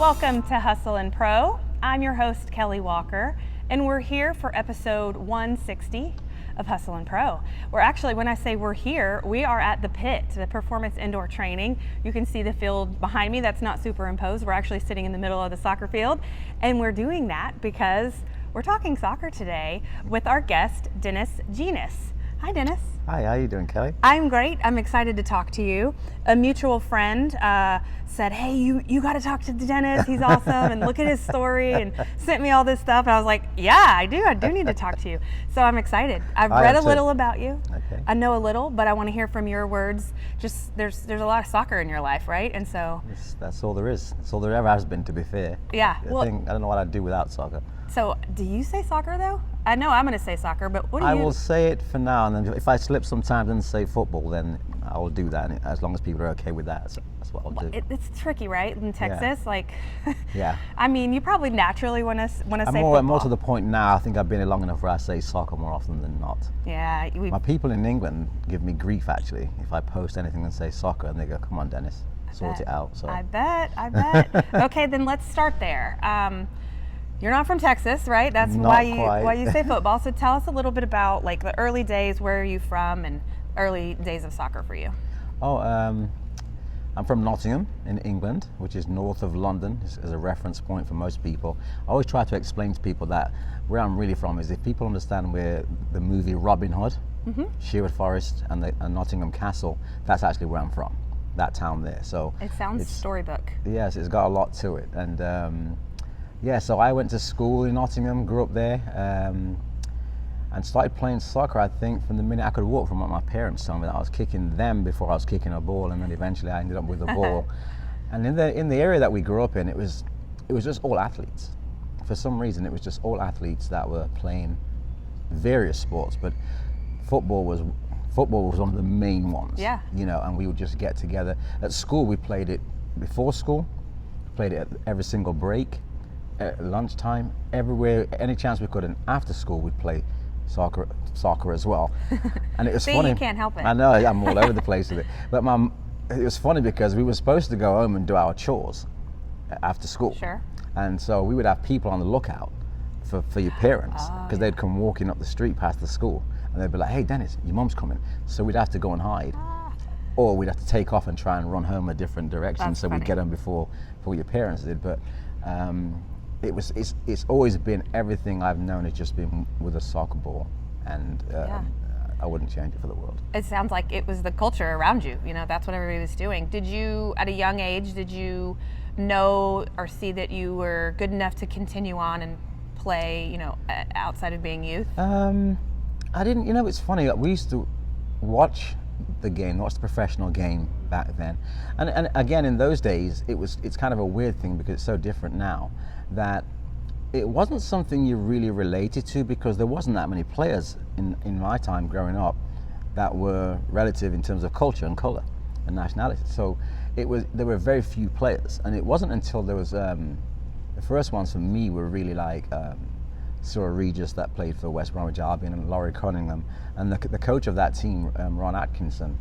Welcome to Hustle and Pro. I'm your host, Kelly Walker, and we're here for episode 160 of Hustle and Pro. We're actually, when I say we're here, we are at the pit, the Performance Indoor Training. You can see the field behind me. That's not superimposed. We're actually sitting in the middle of the soccer field, and we're doing that because we're talking soccer today with our guest, Dennis Genas. Hi, Dennis. Hi, how you doing, Kelly? I'm great. I'm excited to talk to you. A mutual friend said, hey, you got to talk to Dennis. He's awesome. And look at his story and sent me all this stuff. And I was like, yeah, I do need to talk to you. So I'm excited. I've read a little about you. Okay. I know a little, but I want to hear from your words. Just there's a lot of soccer in your life, right? And so That's all there is. That's all there ever has been, to be fair. Yeah. I don't know what I'd do without soccer. So do you say soccer though? I know I'm going to say soccer, but what do you? I will say it for now, and then if I slip sometimes and say football, then I will do that, as long as people are okay with that. So that's what I'll do. It's tricky, right? In Texas, Yeah. I mean, you probably naturally want to say football. I'm more to the point now. I think I've been here long enough where I say soccer more often than not. Yeah. My people in England give me grief, actually, if I post anything and say soccer, and they go, "Come on, Dennis, sort it out." So I bet. Okay, then let's start there. You're not from Texas, right? That's Not why you say football. So tell us a little bit about like the early days. Where are you from, and early days of soccer for you? I'm from Nottingham in England, which is north of London, as a reference point for most people. I always try to explain to people that where I'm really from is, if people understand where the movie Robin Hood, Sherwood Forest and Nottingham Castle, that's actually where I'm from, that town there. So it sounds storybook. Yes, it's got a lot to it. And so I went to school in Nottingham, grew up there, and started playing soccer, I think, from the minute I could walk, from what my parents told me, that I was kicking them before I was kicking a ball, and then eventually I ended up with a ball. And in the area that we grew up in, it was just all athletes. For some reason, it was just all athletes that were playing various sports, but football was one of the main ones. Yeah. And we would just get together. At school, we played it before school, played it at every single break, at lunchtime, everywhere, any chance we could, and after school we'd play soccer as well. And it was See, funny. you can't help it. I know, I'm all over the place with it. But it was funny because we were supposed to go home and do our chores after school. Sure. And so we would have people on the lookout for your parents, because they'd come walking up the street past the school, and they'd be like, hey Dennis, your mum's coming. So we'd have to go and hide. Or we'd have to take off and try and run home a different direction. That's so funny. we'd get them before your parents did. But it's always been, everything I've known has just been with a soccer ball, and I wouldn't change it for the world. It sounds like it was the culture around you. That's what everybody was doing. Did you, at a young age, know or see that you were good enough to continue on and play, outside of being youth? I didn't. It's funny. We used to watch the professional game back then, and again in those days it's kind of a weird thing, because it's so different now, that it wasn't something you really related to, because there wasn't that many players in my time growing up that were relative in terms of culture and color and nationality. So there were very few players, and it wasn't until there was the first ones for me were really like Cyril Regis, that played for West Bromwich Albion, and Laurie Cunningham, and the coach of that team, Ron Atkinson,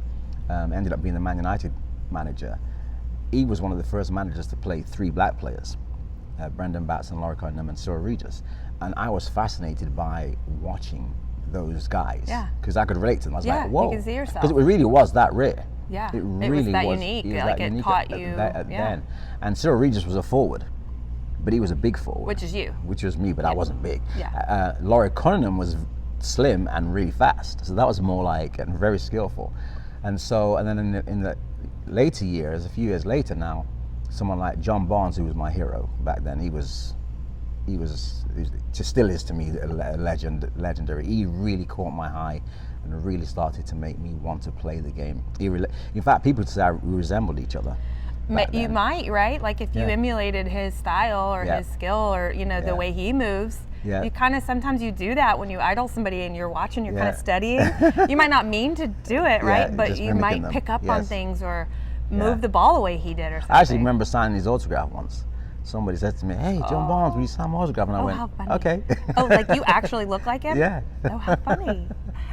ended up being the Man United manager. He was one of the first managers to play 3 black players, Brendan Batson, Laurie Cunningham, and Cyril Regis, and I was fascinated by watching those guys, because I could relate to them. I was like, whoa, you can see yourself, because it really was that rare. Yeah, it really was that unique. It caught you. Then. And Cyril Regis was a forward, but he was a big forward. Which is you. Which was me, but I wasn't big. Yeah. Laurie Cunningham was slim and really fast, so that was more like, and very skillful. And then in the later years, a few years later now, someone like John Barnes, who was my hero back then, he was still is to me legendary. He really caught my eye and really started to make me want to play the game. In fact, people say we resembled each other. You might, right? Like if you emulated his style or his skill, or the way he moves. Yeah. You kind of, sometimes you do that when you idol somebody and you're watching, you're kind of studying. You might not mean to do it, right? But you might pick up on things or move the ball the way he did or something. I actually remember signing his autograph once. Somebody said to me, hey, John Barnes, will you sign my autograph? And I went, how funny. Okay. Oh, like you actually look like him? Yeah. Oh, how funny.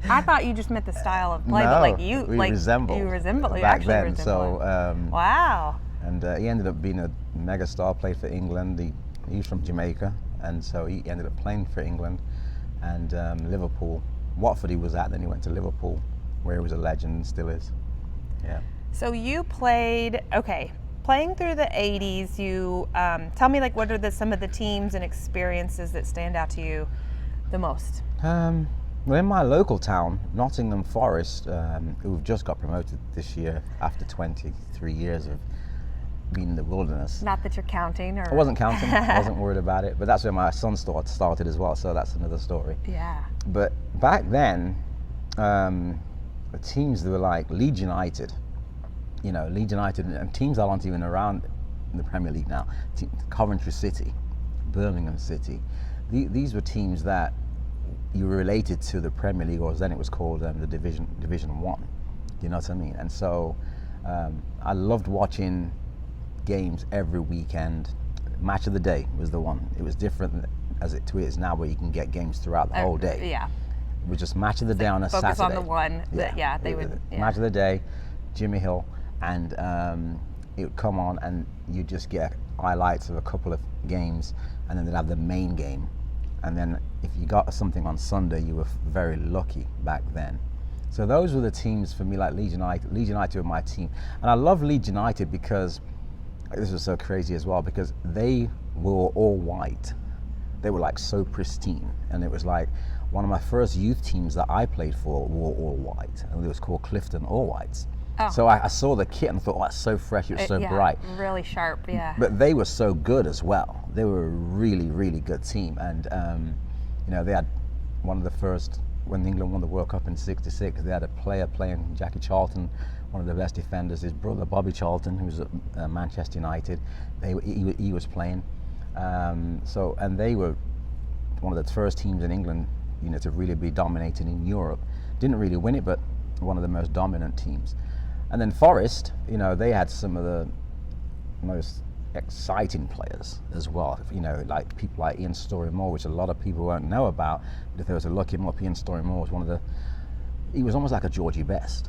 I thought you just meant the style of play, but like you resembled. You back actually then. resemble So, him. Wow. And he ended up being a mega star, played for England. He was from Jamaica, and so he ended up playing for England and Liverpool. Watford he was at, then he went to Liverpool, where he was a legend and still is. Yeah. So you played, playing through the 80s, you tell me, like, what are some of the teams and experiences that stand out to you the most? Well, in my local town, Nottingham Forest, who've just got promoted this year after 23 years of being in the wilderness. Not that you're counting, or I wasn't counting. I wasn't worried about it. But that's where my son started as well, so that's another story. Yeah. But back then, the teams that were like Leeds United, Leeds United, and teams that aren't even around in the Premier League now, Coventry City, Birmingham City, these were teams that you were related to the Premier League, or then it was called the Division 1. You know what I mean? And so I loved watching games every weekend. Match of the day was the one. It was different as it is now, where you can get games throughout the whole day. Yeah. It was just match of the day on a Focus Saturday. on the one that, they would. Yeah. Match of the day, Jimmy Hill, and it would come on, and you just get highlights of a couple of games, and then they'd have the main game. And then if you got something on Sunday, you were very lucky back then. So those were the teams for me, like Leeds United. Leeds United were my team. And I love Leeds United because, this was so crazy as well, because they were all white. They were like so pristine. And it was like one of my first youth teams that I played for were all white. And it was called Clifton All Whites. Oh. So I saw the kit and thought, oh, that's so fresh, it was so bright. Really sharp, yeah. But they were so good as well. They were a really, really good team. And, they had one of the first, when England won the World Cup in '66, they had a player playing, Jackie Charlton, one of the best defenders, his brother Bobby Charlton, who was at Manchester United. He was playing. And they were one of the first teams in England, to really be dominating in Europe. Didn't really win it, but one of the most dominant teams. And then Forest, they had some of the most exciting players as well. Like people like Ian Storey-Moore, which a lot of people won't know about. But if they were to look him up, Ian Storey-Moore was he was almost like a Georgie Best.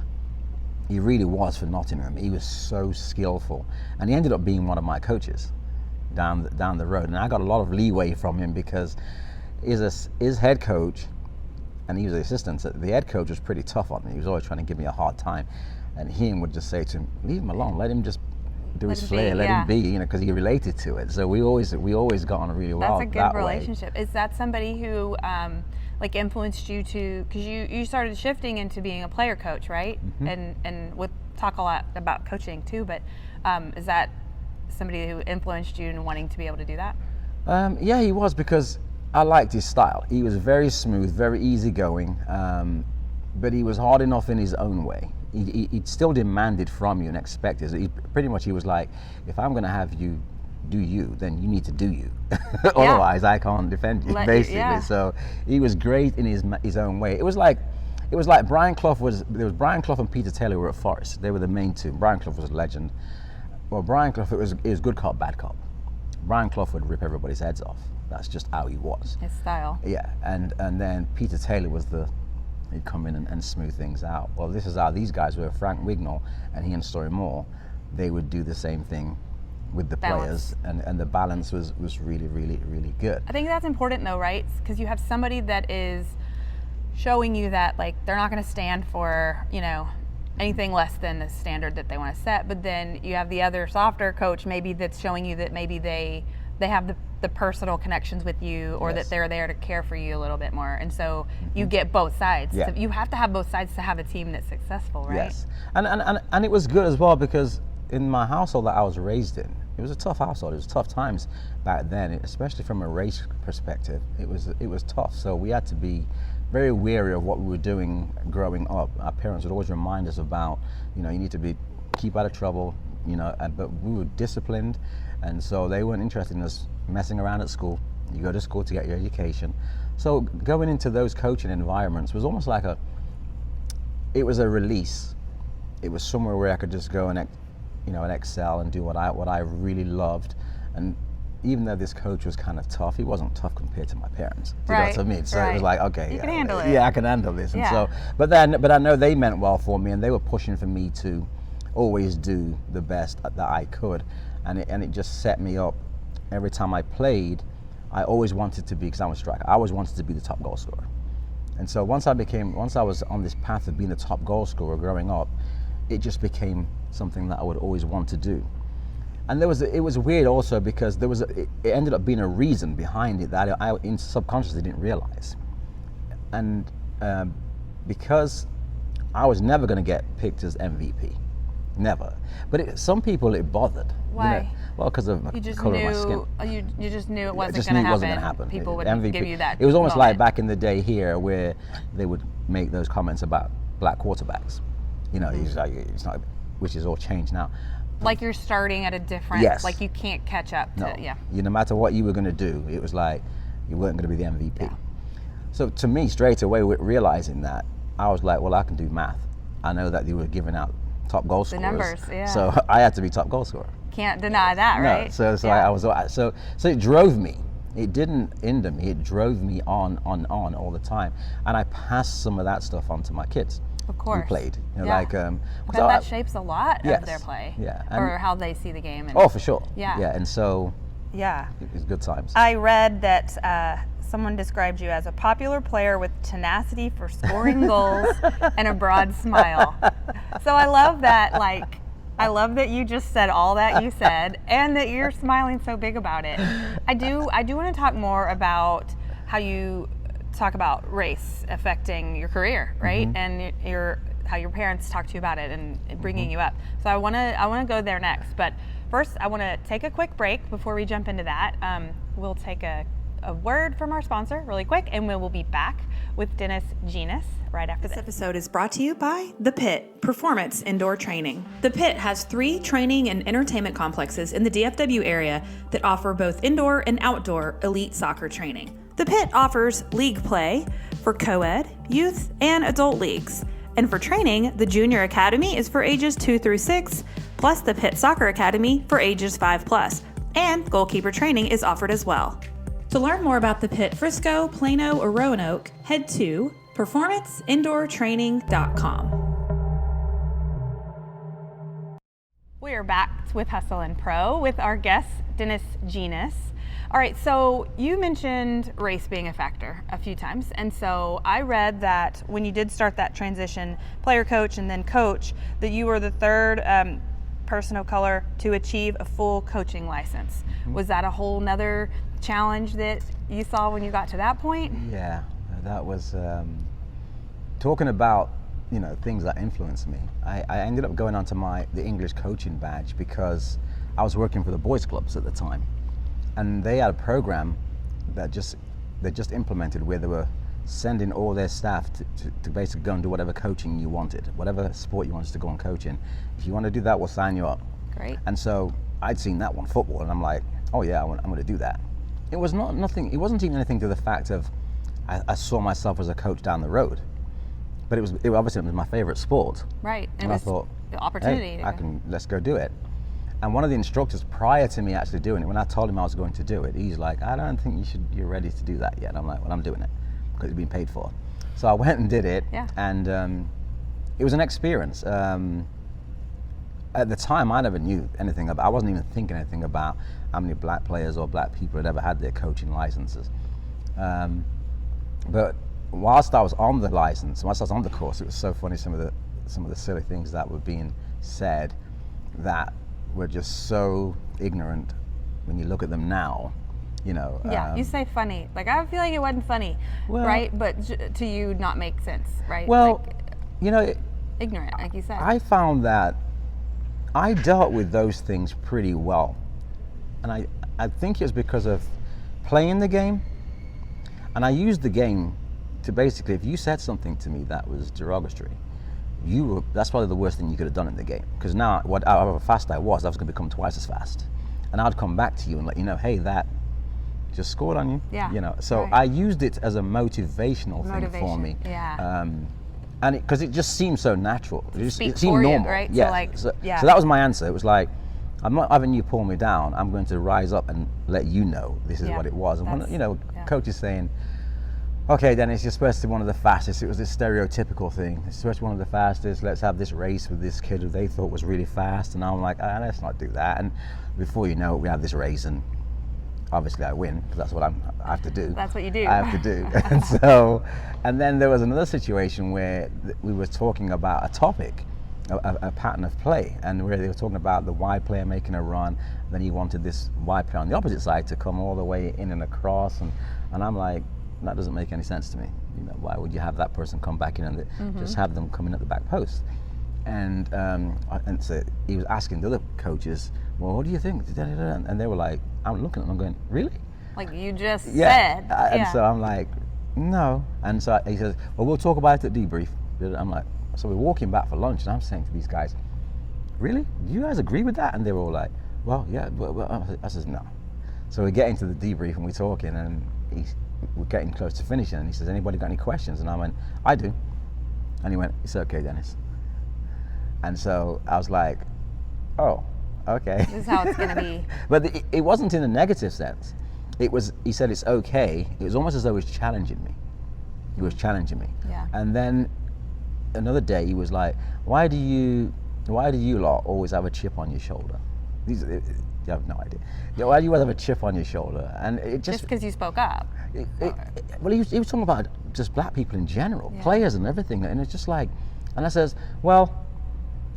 He really was for Nottingham. He was so skillful, and he ended up being one of my coaches down the road. And I got a lot of leeway from him because his head coach, and he was the assistant. The head coach was pretty tough on me. He was always trying to give me a hard time. And Ian would just say to him, leave him alone, let him just do his flair, let him be, because he related to it. So we always got on really well. That's a good relationship. Is that somebody who influenced you because you started shifting into being a player coach, right? Mm-hmm. And we'll talk a lot about coaching too, but is that somebody who influenced you in wanting to be able to do that? Yeah, he was, because I liked his style. He was very smooth, very easygoing, but he was hard enough in his own way. He still demanded from you and expected. He was like, if I'm going to have you do you, then you need to do you. Otherwise, I can't defend you, basically. So he was great in his own way. It was like Brian Clough there was Brian Clough and Peter Taylor were at Forest. They were the main two. Brian Clough was a legend. Well, Brian Clough, it was good cop, bad cop. Brian Clough would rip everybody's heads off. That's just how he was. His style. Yeah, and then Peter Taylor was he'd come in and smooth things out. Well, this is how these guys were. Frank Wignall and Ian Storey-Moore, they would do the same thing with the players, and the balance was really, really, really good. I think that's important though, right? Because you have somebody that is showing you that, like, they're not going to stand for, anything less than the standard that they want to set, but then you have the other softer coach maybe that's showing you that maybe they have the personal connections with you, or that they're there to care for you a little bit more, and so you get both sides. Yeah. So you have to have both sides to have a team that's successful, right? Yes, and it was good as well, because in my household that I was raised in, it was a tough household. It was tough times back then, especially from a race perspective. It was tough, so we had to be very wary of what we were doing growing up. Our parents would always remind us about, you need to keep out of trouble, but we were disciplined, and so they weren't interested in us messing around at school. You go to school to get your education. So going into those coaching environments was almost like it was a release. It was somewhere where I could just go and excel and do what I really loved. And even though this coach was kind of tough, he wasn't tough compared to my parents. Do you know what I mean? So it was like, okay, you can handle it. Yeah, I can handle this. And so, but I know they meant well for me, and they were pushing for me to always do the best that I could, and it just set me up. Every time I played, I always wanted to be, because I'm a striker, I always wanted to be the top goal scorer. And so once I was on this path of being the top goal scorer growing up, it just became something that I would always want to do. And it was weird also, because it ended up being a reason behind it that I subconsciously didn't realize. And because I was never going to get picked as MVP, never. But some people it bothered. Why? You know? Well, because of the color of my skin. You just knew it wasn't Just going knew to it wasn't going to happen. People would MVP. give you that. It was almost moment. like back in the day here, where they would make those comments about black quarterbacks. You know, it's not, which is all changed now. Like you're starting at a different. Yes. Like you can't catch up to. No. Yeah. No matter what you were going to do, it was like you weren't going to be the MVP. Yeah. So to me, straight away, with realizing that, I was like, well, I can do math. I know that they were giving out top goal scorers. The numbers, yeah. So I had to be top goal scorer. Can't deny that, right? No, so yeah. I was so it drove me. It didn't hinder me. It drove me on all the time, and I passed some of that stuff on to my kids. Of course. Who played, you know, Yeah. like. But that shapes a lot Yes. of their play. Yeah. Or how they see the game. And, Oh, for sure. Yeah. Yeah, and so yeah. it was good times. I read that someone described you as a popular player with tenacity for scoring goals and a broad smile. So I love that. I love that you just said all that you said, and that you're smiling so big about it. I do want to talk more about how you talk about race affecting your career, right? And how your parents talk to you about it and bringing you up. So I want to go there next, but first I want to take a quick break before we jump into that. We'll take a word from our sponsor really quick, and we will be back with Dennis Genas right after this. This episode is brought to you by The Pit, Performance Indoor Training. The Pit has 3 training and entertainment complexes in the DFW area that offer both indoor and outdoor elite soccer training. The Pit offers league play for co-ed, youth, and adult leagues. And for training, the Junior Academy is for ages 2 through 6, plus the Pit Soccer Academy for ages 5+. And goalkeeper training is offered as well. To learn more about the Pit Frisco, Plano, or Roanoke, head to performanceindoortraining.com. We are back with Hustle and Pro with our guest, Dennis Genas. All right, so you mentioned race being a factor a few times. And so I read that when you did start that transition, player coach and then coach, that you were the third person of color to achieve a full coaching license. Was that a whole nother challenge that you saw when you got to that point? Yeah, that was talking about, you know, things that influenced me. I ended up going on to the English coaching badge because I was working for the boys clubs at the time, and they had a program that they just implemented where they were sending all their staff to basically go and do whatever coaching you wanted, whatever sport you wanted to go and coach in. If you want to do that, we'll sign you up. Great. And so I'd seen that one, football, and I'm like, oh yeah, I'm going to do that. It was nothing. It wasn't even anything to the fact of I saw myself as a coach down the road, but it obviously was my favorite sport. Right. And I thought, the opportunity. hey, let's go do it. And one of the instructors, prior to me actually doing it, when I told him I was going to do it, he's like, I don't think you're ready to do that yet. And I'm like, well, I'm doing it because it's been paid for. So I went and did it. Yeah. And it was an experience. At the time, I never knew anything about. I wasn't even thinking anything about how many black players or black people had ever had their coaching licenses. But whilst I was on the license, whilst I was on the course, it was so funny, some of the silly things that were being said that were just so ignorant when you look at them now, you know. Yeah, you say funny. Like, I feel like it wasn't funny, well, right? But to you, not make sense, right? Well, like, you know, ignorant, like you said. I found that I dealt with those things pretty well. And I think it was because of playing the game. And I used the game to basically, if you said something to me that was derogatory, that's probably the worst thing you could have done in the game. Because now, however fast I was going to become twice as fast. And I'd come back to you and let you know, hey, that just scored on you. Yeah. You know, so right. I used it as a motivational thing for me. Yeah. And because it just seemed so natural. It seemed for normal. you, right? Yeah. So that was my answer. It was like, I'm not having you pull me down. I'm going to rise up and let you know this is what it was. And when, you know, coach is saying, okay, Dennis, you're supposed to be one of the fastest. It was this stereotypical thing. You're supposed to be one of the fastest. Let's have this race with this kid who they thought was really fast. And I'm like, let's not do that. And before you know it, we have this race, and obviously I win, because that's what I have to do. That's what you do. I have to do. And then there was another situation where we were talking about a topic, a pattern of play, and where they were talking about the wide player making a run. Then he wanted this wide player on the opposite side to come all the way in and across, and I'm like, that doesn't make any sense to me. You know, why would you have that person come back in and just have them come in at the back post? And so he was asking the other coaches, well, what do you think? And they were like, I'm looking at them, I'm going, really? Like you just said. And so I'm like, no. And so he says, well, we'll talk about it at debrief. I'm like, so we're walking back for lunch, and I'm saying to these guys, really? Do you guys agree with that? And they were all like, well, yeah. Well, I says, no. So we're getting to the debrief, and we're talking, and we're getting close to finishing, and he says, anybody got any questions? And I went, I do. And he went, it's okay, Dennis. And so I was like, oh, okay. This is how it's going to be. But it wasn't in a negative sense. He said it's okay. It was almost as though he was challenging me. He was challenging me. Yeah. And then another day he was like, why do you lot always have a chip on your shoulder? You have no idea. Why do you always have a chip on your shoulder? And it just because you spoke up. Well, he was talking about just black people in general, players and everything, and it's just like, and I says, well,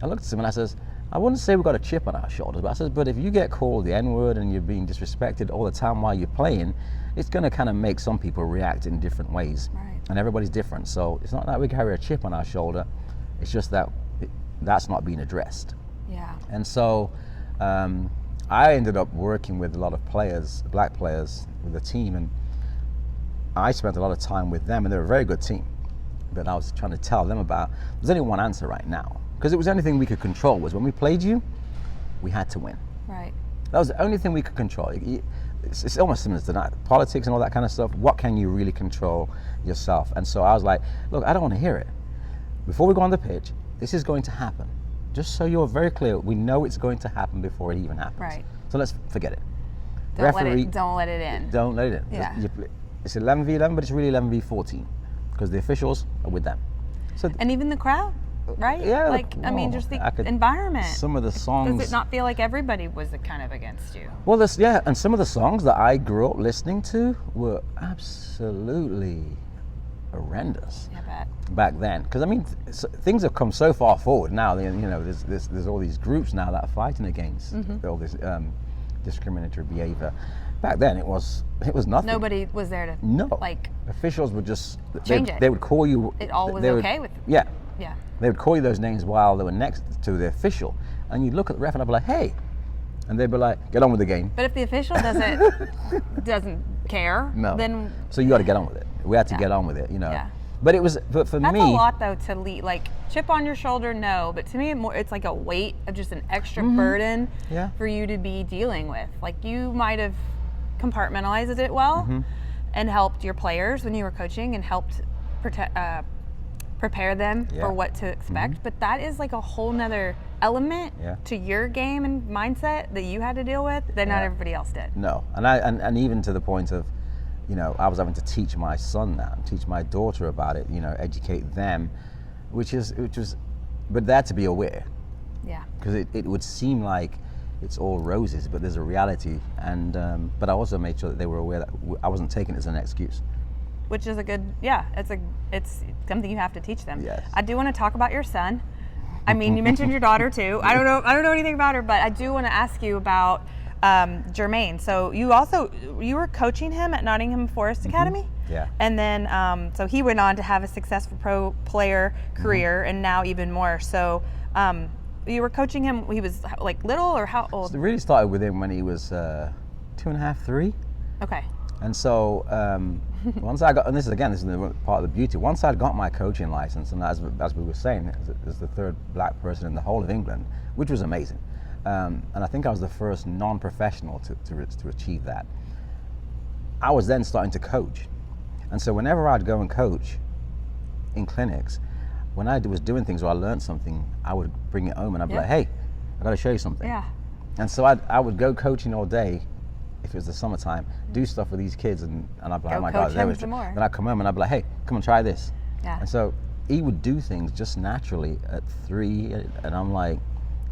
I looked at him and I says, I wouldn't say we've got a chip on our shoulders, but I says, but if you get called the N-word and you're being disrespected all the time while you're playing, it's going to kind of make some people react in different ways. Right. And everybody's different. So it's not that we carry a chip on our shoulder, it's just that that's not being addressed. Yeah. And so I ended up working with a lot of players, black players, with the team, and I spent a lot of time with them, and they're a very good team. But I was trying to tell them about, there's only one answer right now. Because it was the only thing we could control was when we played you, we had to win. Right. That was the only thing we could control. It's almost similar to that. Politics and all that kind of stuff. What can you really control yourself? And so I was like, look, I don't want to hear it. Before we go on the pitch, this is going to happen. Just so you're very clear, we know it's going to happen before it even happens. Right. So let's forget it. Don't let it in. Don't let it in. Yeah. It's 11v11, but it's really 11v14 because the officials are with them. So and even the crowd, right? Yeah. Like, I mean, just the environment. Some of the songs. Does it not feel like everybody was kind of against you? Well, and some of the songs that I grew up listening to were absolutely horrendous. I bet. Back then, because I mean, things have come so far forward now. You know, there's all these groups now that are fighting against all this discriminatory behavior. Back then, it was nothing. Nobody was there to like. Officials would just change it. They would call you. It all was okay with. Yeah. Yeah. They would call you those names while they were next to the official, and you'd look at the ref and I'd be like, "Hey," and they'd be like, "Get on with the game." But if the official doesn't care, then so you got to get on with it. We had to get on with it, you know. Yeah. But for That's me, a lot though to lead. Like chip on your shoulder, no. But to me, it's like a weight of just an extra burden for you to be dealing with. Like you might have compartmentalized it well and helped your players when you were coaching and helped prepare them for what to expect. But that is like a whole nother element to your game and mindset that you had to deal with that not everybody else did. No, and even to the point of, you know, I was having to teach my son that, teach my daughter about it, you know, educate them, which was, but they had to be aware. Yeah. Because it would seem like it's all roses, but there's a reality, and but I also made sure that they were aware that I wasn't taking it as an excuse. Which is a good, it's something you have to teach them. Yes. I do want to talk about your son. I mean, you mentioned your daughter too. I don't know anything about her, but I do want to ask you about Jermaine. So you were coaching him at Nottingham Forest Academy? Yeah. And then, so he went on to have a successful pro player career and now even more. So you were coaching him, he was like little or how old? So it really started with him when he was 2.5, 3. Okay. And so once I got, and this is part of the beauty, once I'd got my coaching license, and as we were saying, as the third black person in the whole of England, which was amazing. And I think I was the first non-professional to achieve that. I was then starting to coach. And so whenever I'd go and coach in clinics, when I was doing things or I learned something, I would bring it home and I'd be like, hey, I got to show you something. Yeah. And so I would go coaching all day if it was the summertime, do stuff with these kids, and I'd be like, Go oh my coach God, they him was. some more. Then I'd come home and I'd be like, hey, come and try this. Yeah. And so he would do things just naturally at 3, and I'm like,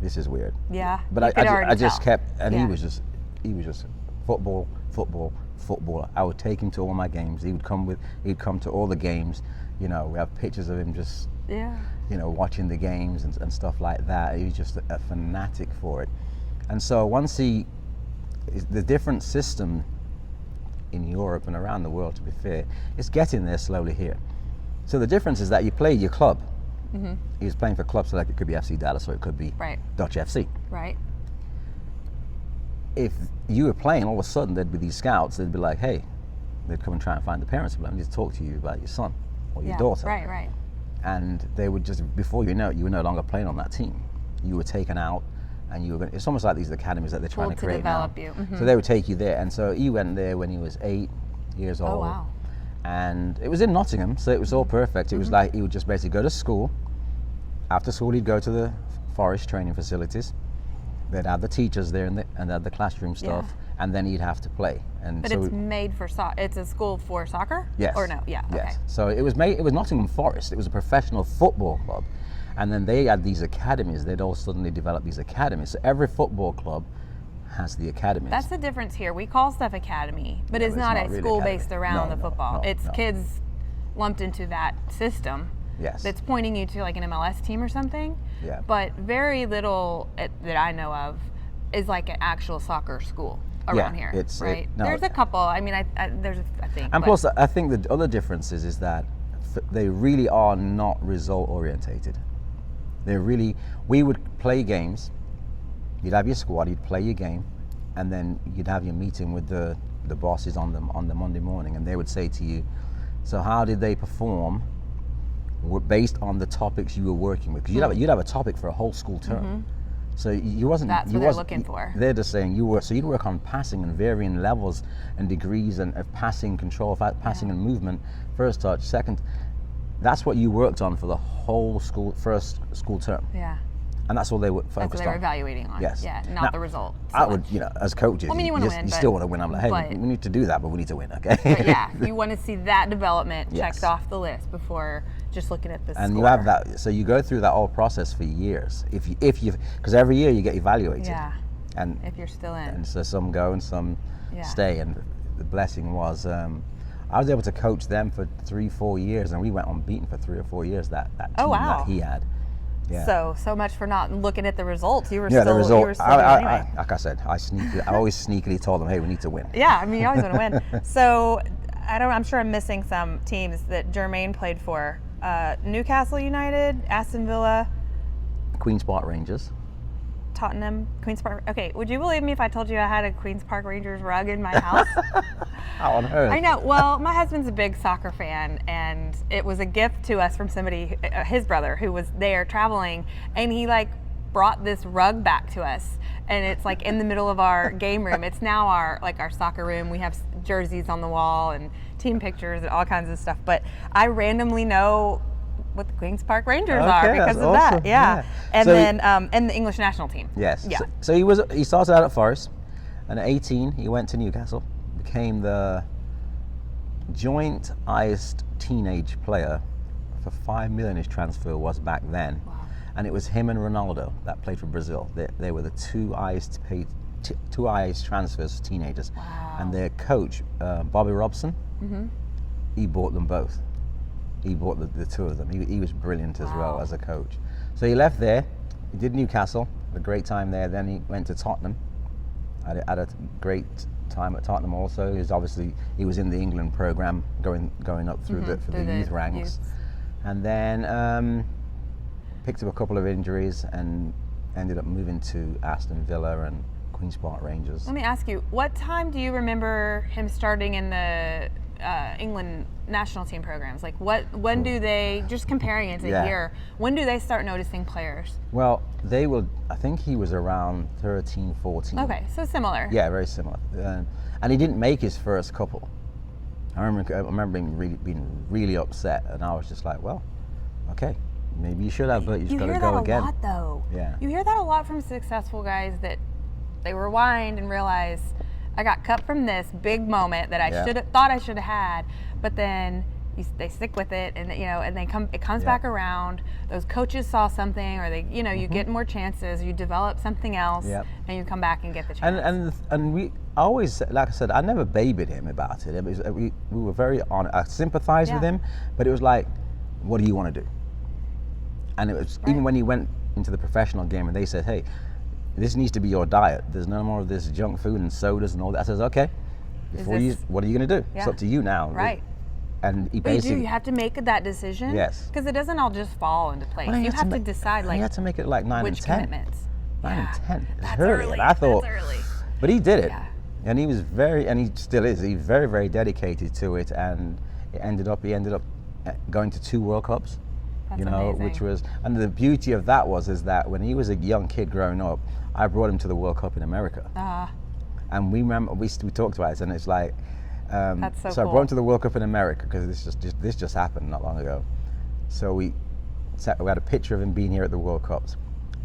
this is weird. Yeah. But I just kept, and he was just football. I would take him to all my games. He'd come to all the games. You know, we have pictures of him just, you know, watching the games and stuff like that. He was just a fanatic for it. And so once the different system in Europe and around the world, to be fair, is getting there slowly here. So the difference is that you play your club. Mm-hmm. He was playing for clubs, so like it could be FC Dallas or it could be Dutch FC. Right. If you were playing, all of a sudden there'd be these scouts. They'd be like, "Hey," they'd come and try and find the parents. But I need to talk to you about your son or your daughter. Right. And they would just, before you know it, you were no longer playing on that team. You were taken out, and you were going. It's almost like these academies that they're trying to create develop now. you. Mm-hmm. So they would take you there, and so he went there when he was 8 years old. Oh wow. And it was in Nottingham, so it was all perfect. It was like he would just basically go to school. After school, he'd go to the forest training facilities. They'd have the teachers there and had the classroom stuff, and then he'd have to play. And but so it's made for soccer. It's a school for soccer. Yes. Or no? Yeah. Yes. Okay. So it was Nottingham Forest. It was a professional football club, and then they had these academies. They'd all suddenly developed these academies. So every football club has the academies. That's the difference here. We call stuff academy, but it's not a really school academy. based around the football. It's kids lumped into that system. Yes. That's pointing you to like an MLS team or something. Yeah. But very little that I know of is like an actual soccer school around here, right? There's a couple. I mean, there's I think. And plus, I think the other difference is that they really are not result orientated. We would play games. You'd have your squad. You'd play your game, and then you'd have your meeting with the bosses on the Monday morning, and they would say to you, "So how did they perform?" Based on the topics you were working with, because you'd have a topic for a whole school term. Mm-hmm. So you wasn't. That's what they're looking for. They're just saying so you'd work on passing and varying levels and degrees and of passing control, passing and movement, first touch, second. That's what you worked on for the whole first school term. Yeah. And that's all they were focused on. That's what they were evaluating on. Yes. Yeah, not the result. I would, as coaches, I mean, you want to win. You still want to win. I'm like, hey, we need to do that, but we need to win, okay? But yeah, you want to see that development checked off the list before just looking at the score. And you have that, so you go through that whole process for years. If you, because every year you get evaluated. Yeah. And if you're still in. And so some go and some stay. And the blessing was, I was able to coach them for 3-4 years, and we went unbeaten for 3 or 4 years. That team that he had. Yeah. So much for not looking at the results. You were the result. You were still anyway. Like I said, I always sneakily told them, hey, we need to win. Yeah, I mean, you always want to win. So I'm sure I'm missing some teams that Jermaine played for. Newcastle United, Aston Villa, Queen's Park Rangers, Tottenham, Queen's Park. Okay, would you believe me if I told you I had a Queen's Park Rangers rug in my house? How on earth? I know. Well, my husband's a big soccer fan, and it was a gift to us from somebody, his brother, who was there traveling, and he brought this rug back to us, and it's in the middle of our game room. It's now our soccer room. We have jerseys on the wall and team pictures and all kinds of stuff. But I randomly know what the Queen's Park Rangers are because of awesome. that. Yeah. And so then and the English national team. Yes. Yeah. So he started out at Forest, and at 18 he went to Newcastle, became the joint highest teenage player for $5 million. His transfer was back then. Wow. And it was him and Ronaldo that played for Brazil. They were the two highest transfers for teenagers. Wow. And their coach, Bobby Robson, he bought them both. He bought the two of them. He was brilliant as well as a coach. So he left there. He did Newcastle, had a great time there. Then he went to Tottenham. Had a great time at Tottenham also. He was in the England program, going up through the youth ranks, and then picked up a couple of injuries and ended up moving to Aston Villa and Queen's Park Rangers. Let me ask you, what time do you remember him starting in the England national team programs? When do they, just comparing it to here, when do they start noticing players? Well, I think he was around 13, 14. Okay, so similar. Yeah, very similar. And he didn't make his first couple. I remember being really upset, and I was just like, well, okay, maybe you should have, but you just got to go again. You hear that a lot, though. Yeah. You hear that a lot from successful guys, that they rewind and realize, I got cut from this big moment that I thought I should have had, but then they stick with it, and and it comes back around. Those coaches saw something, or they, you get more chances, you develop something else, and you come back and get the chance. And we always, like I said, I never babied him about it. We were very honest. I sympathized with him, but it was like, what do you want to do? And it was even when he went into the professional game, and they said, hey, this needs to be your diet. There's no more of this junk food and sodas and all that. I says, okay. What are you going to do? It's up to you now. Right. And he basically, you have to make that decision. Yes. Because it doesn't all just fall into place. You have to decide, you had to make it like 9 and 10. Commitments. 9 and 10. That's early. early. And I thought, that's early. But he did it. Yeah. And he was and he still is. He's very, very dedicated to it. And he ended up going to 2 World Cups. That's amazing. Which was, and the beauty of that is that when he was a young kid growing up, I brought him to the World Cup in America. And we remember, we talked about it, and it's like, that's so cool. I brought him to the World Cup in America because this just happened not long ago. So we had a picture of him being here at the World Cups.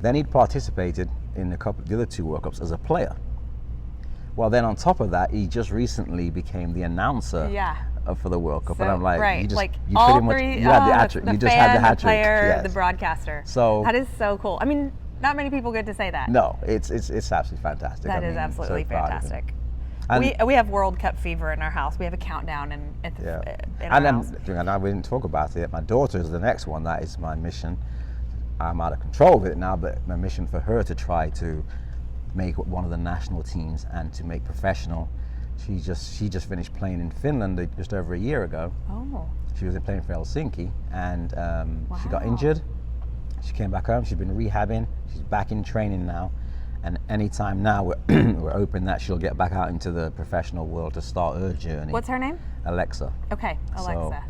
Then he'd participated in the other 2 World Cups as a player. Well, then on top of that, he just recently became the announcer for the World Cup. So, and I'm like, you like you all pretty much, three, you had the hat trick. The You just fan, had the hat the trick. player, Yes. the broadcaster. So that is so cool. I mean, not many people get to say that. No, it's absolutely fantastic. That is absolutely fantastic. We have World Cup fever in our house. We have a countdown in our house. And we didn't talk about it. My daughter is the next one. That is my mission. I'm out of control with it now, but my mission for her to try to make one of the national teams and to make professional. She just finished playing in Finland just over a year ago. Oh. She was playing for Helsinki, and she got injured. She came back home. She's been rehabbing. She's back in training now. And anytime now, we're hoping that she'll get back out into the professional world to start her journey. What's her name? Alexa. Okay, Alexa.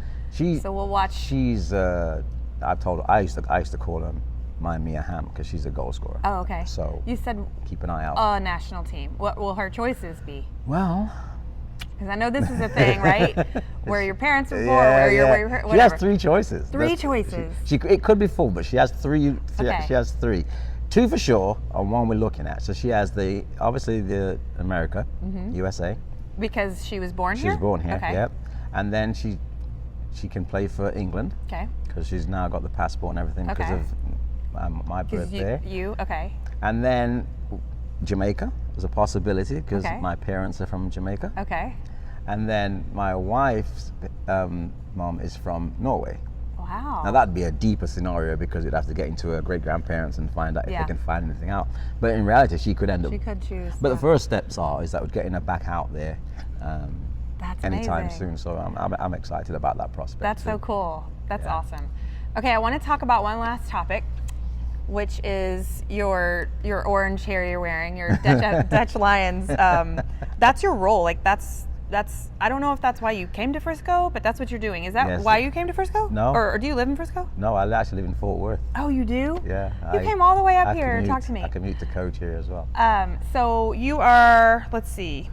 So we'll watch. She's. I've told her. I used to call her my Mia Hamm because she's a goal scorer. Oh, okay. So you said keep an eye out. A national team. What will her choices be? Well, because I know this is a thing, right? Where your parents were born, whatever. She has 3 choices. 3 choices. It could be 4, but she has 3. Okay. She has 3. 2 for sure, and 1 we're looking at. So she has obviously the America, USA. Because she was born here? She was born here, okay. Yep. And then she can play for England. Okay. Because she's now got the passport and everything because of my birth there. Okay. And then Jamaica is a possibility because my parents are from Jamaica. Okay. And then my wife's mom is from Norway. Wow. Now that'd be a deeper scenario because you'd have to get into her great grandparents and find out if they can find anything out. But in reality, she could end up. She could choose. But the first steps is that we're getting her back out there That's anytime amazing. soon. So I'm excited about that prospect. That's too. so cool. That's awesome. Okay, I want to talk about one last topic, which is your orange hair you're wearing, your Dutch Lions. That's your role. Like that's. I don't know if that's why you came to Frisco, but that's what you're doing. Is that why you came to Frisco? No. Or do you live in Frisco? No, I actually live in Fort Worth. Oh, you do? Yeah. You came all the way up here to talk to me. I commute to coach here as well. So you are, let's see,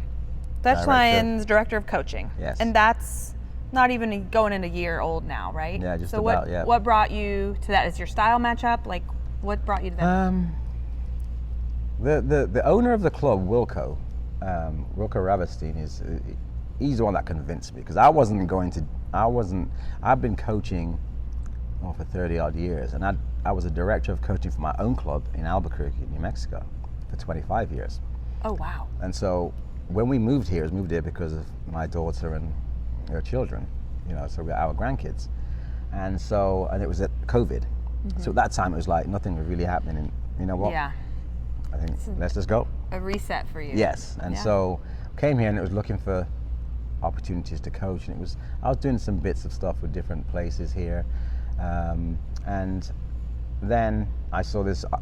Dutch Lions Director of Coaching. Yes. And that's not even going in a year old now, right? Yeah, just so about, yeah. What brought you to that? Is your style match up? Like, what brought you to that? The owner of the club, Wilco Ravestein, he's the one that convinced me because I've been coaching for 30 odd years, and I was a director of coaching for my own club in Albuquerque, New Mexico for 25 years. Oh, wow. And so when we moved here because of my daughter and her children, so our grandkids. And it was at COVID. So at that time it was like nothing was really happening, and you know what? Yeah. I think let's just go. A reset for you. Yes. And so came here and it was looking for opportunities to coach, and I was doing some bits of stuff with different places here, and then I saw this I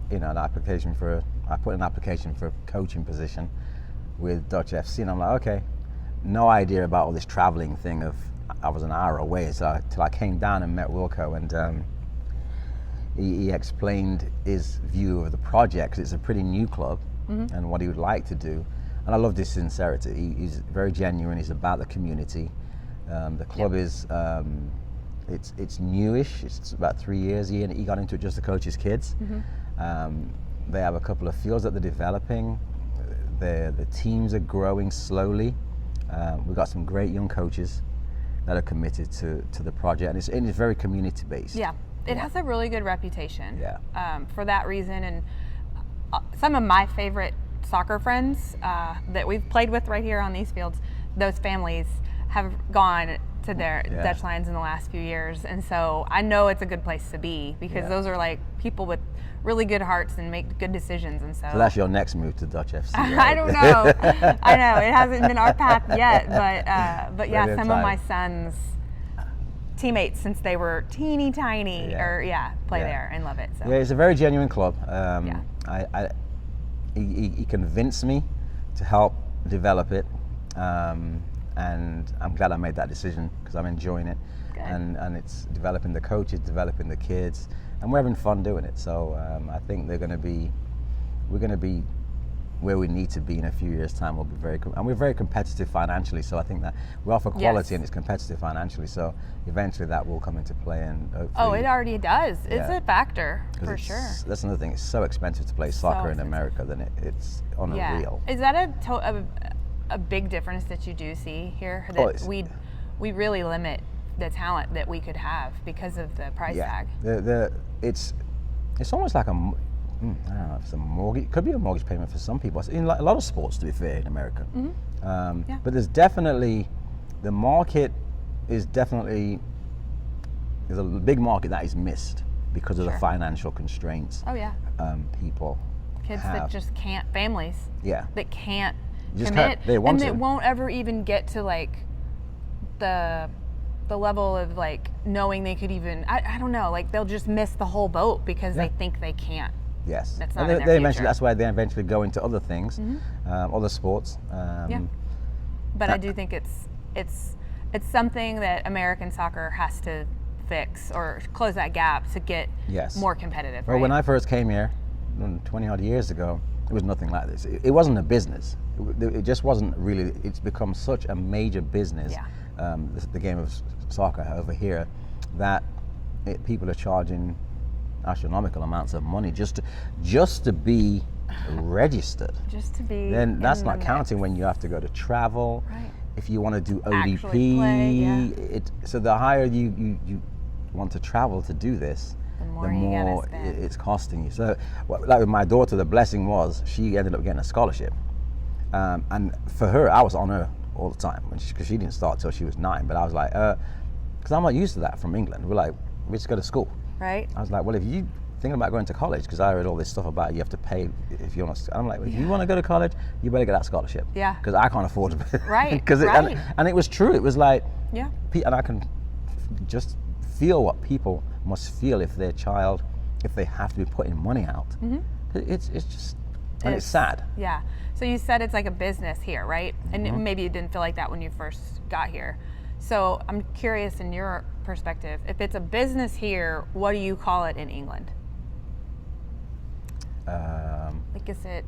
put an application for a coaching position with Dutch FC, and I'm like, okay, no idea about all this traveling thing I was an hour away, so till I came down and met Wilco, and he explained his view of the project because it's a pretty new club and what he would like to do. And I love his sincerity. He's very genuine. He's about the community. The club is, it's newish. It's about 3 years. He got into it just to coach his kids. They have a couple of fields that they're developing. The teams are growing slowly. We've got some great young coaches that are committed to the project, and it's very community based. Yeah, it has a really good reputation. Yeah. For that reason, and some of my favorite soccer friends that we've played with right here on these fields, those families have gone to their Dutch Lions in the last few years, and so I know it's a good place to be because those are like people with really good hearts and make good decisions, and so that's your next move to Dutch FC. Right? I don't know. I know it hasn't been our path yet, but yeah, some of my sons' teammates since they were teeny tiny play there and love it. So. Yeah, it's a very genuine club. He convinced me to help develop it, and I'm glad I made that decision because I'm enjoying it. Good. And it's developing the coaches, developing the kids, and we're having fun doing it. So I think we're going to be where we need to be in a few years' time. We'll be and we're very competitive financially. So I think that we offer quality and it's competitive financially. So eventually that will come into play, and hopefully, it already does. It's a factor for sure. That's another thing. It's so expensive to play soccer in America than it's unreal. Is that a big difference that you do see here? That we really limit the talent that we could have because of the price tag. It's almost like I don't know if it's a mortgage. It could be a mortgage payment for some people. In a lot of sports, to be fair, in America. Mm-hmm. But there's definitely the market is definitely there's a big market that is missed because of the financial constraints. Oh yeah. People. Kids that just can't. Families. Yeah. That can't just commit, they want and to. that won't ever even get to like the level of like knowing they could even. I don't know. Like they'll just miss the whole boat because they think they can't. Yes, that's not and they eventually. That's why they eventually go into other things, other sports. But I do think it's something that American soccer has to fix or close that gap to get more competitive. Well, right? when I first came here, 20 odd years ago, it was nothing like this. It wasn't a business. It just wasn't really. It's become such a major business. The game of soccer over here, that people are charging astronomical amounts of money just to be registered. Just to be. Then that's not counting when you have to go to travel. Right. If you want to do Actually ODP, play, so the higher you want to travel to do this, the more it's costing you. So, like with my daughter, the blessing was she ended up getting a scholarship, and for her, I was on her all the time because she didn't start till she was 9. But I was like, because I'm not used to that from England. We just go to school. Right. I was like, well, if you thinking about going to college, because I read all this stuff about you have to pay if you want to. I'm like, well, if you want to go to college, you better get that scholarship. Yeah. Because I can't afford to. Right. And it was true. It was like. Yeah. And I can just feel what people must feel if their child, if they have to be putting money out. Mm-hmm. It's just, and it's sad. Yeah. So you said it's like a business here, right? And maybe you didn't feel like that when you first got here. So I'm curious, in your perspective, if it's a business here, what do you call it in England? Like, is it?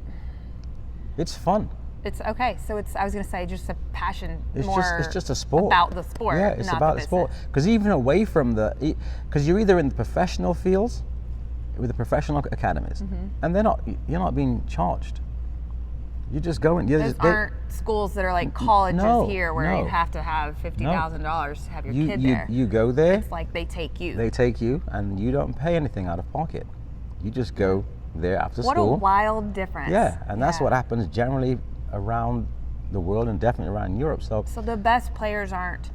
It's fun. It's okay. So it's. I was going to say just a passion. It's just a sport. About the sport. Yeah, it's not about the sport. Because even away from because you're either in the professional fields, with the professional academies, and you're not being charged. You just go in. Those aren't schools that are like colleges here where you have to have $50,000 to have your kid there. You go there. It's like they take you. They take you, and you don't pay anything out of pocket. You just go there after school. What a wild difference. Yeah, and that's what happens generally around the world and definitely around Europe. So the best players aren't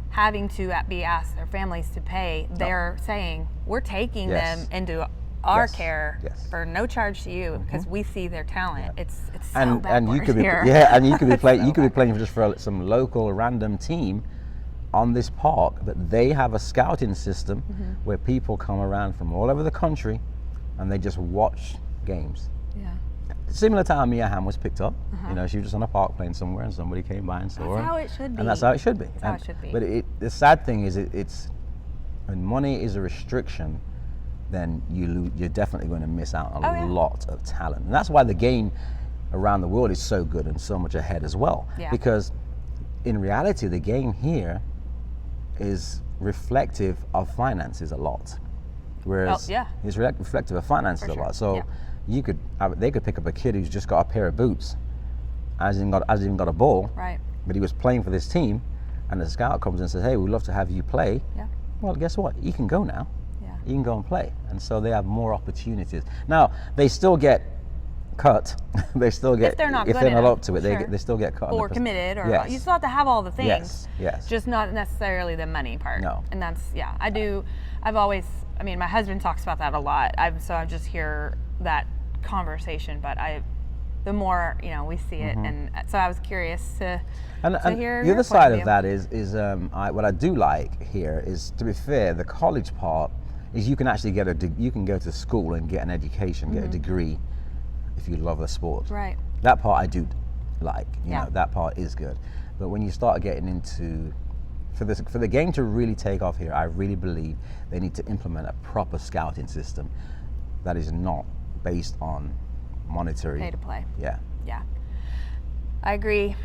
having to be asked their families to pay. They're saying, we're taking them into our care for no charge to you because we see their talent. It's so and you could be here. and you could be playing just for some local random team on this park, but they have a scouting system where people come around from all over the country and they just watch games. Yeah. Similar to how Mia Hamm was picked up. She was just on a park playing somewhere and somebody came by and saw her. That's how it should be. And that's how it should be. That's how it should be. But the sad thing is it's when money is a restriction, then you're definitely going to miss out on a lot of talent. And that's why the game around the world is so good and so much ahead as well. Yeah. Because in reality, the game here is reflective of finances a lot. Whereas it's reflective of finances a lot. So they could pick up a kid who's just got a pair of boots hasn't even got a ball, Right. but he was playing for this team, and the scout comes and says, hey, we'd love to have you play. Yeah. Well, guess what? He can go now. Yeah. He can go and play. And so they have more opportunities. Now, they still get cut. They still get, If they're not up to it, sure. they still get cut. Or committed, or Yes. you still have to have all the things. Yes, yes. Just not necessarily the money part. No. And that's, yeah, I've always, I mean, my husband talks about that a lot. So I just hear that conversation, but the more, we see it. And so I was curious to hear the your other side point of that is what I do like here is, to be fair, the college part is you can actually you can go to school and get an education, get a degree if you love the sport. Right. That part I do like. You Yeah. know, that part is good. But when you start getting into for the game to really take off here, I really believe they need to implement a proper scouting system that is not based on monetary Pay to play. Yeah. Yeah. I agree.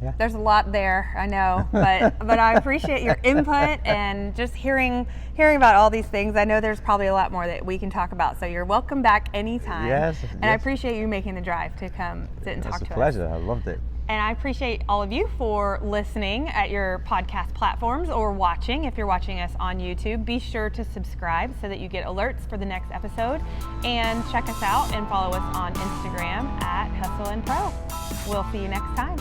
Yeah. There's a lot there, I know, but I appreciate your input and just hearing about all these things. I know there's probably a lot more that we can talk about, so you're welcome back anytime. Yes. And I appreciate you making the drive to come sit and talk to us. It's a pleasure. I loved it. And I appreciate all of you for listening at your podcast platforms or watching. If you're watching us on YouTube, be sure to subscribe so that you get alerts for the next episode. And check us out and follow us on Instagram at Hustle and Pro. We'll see you next time.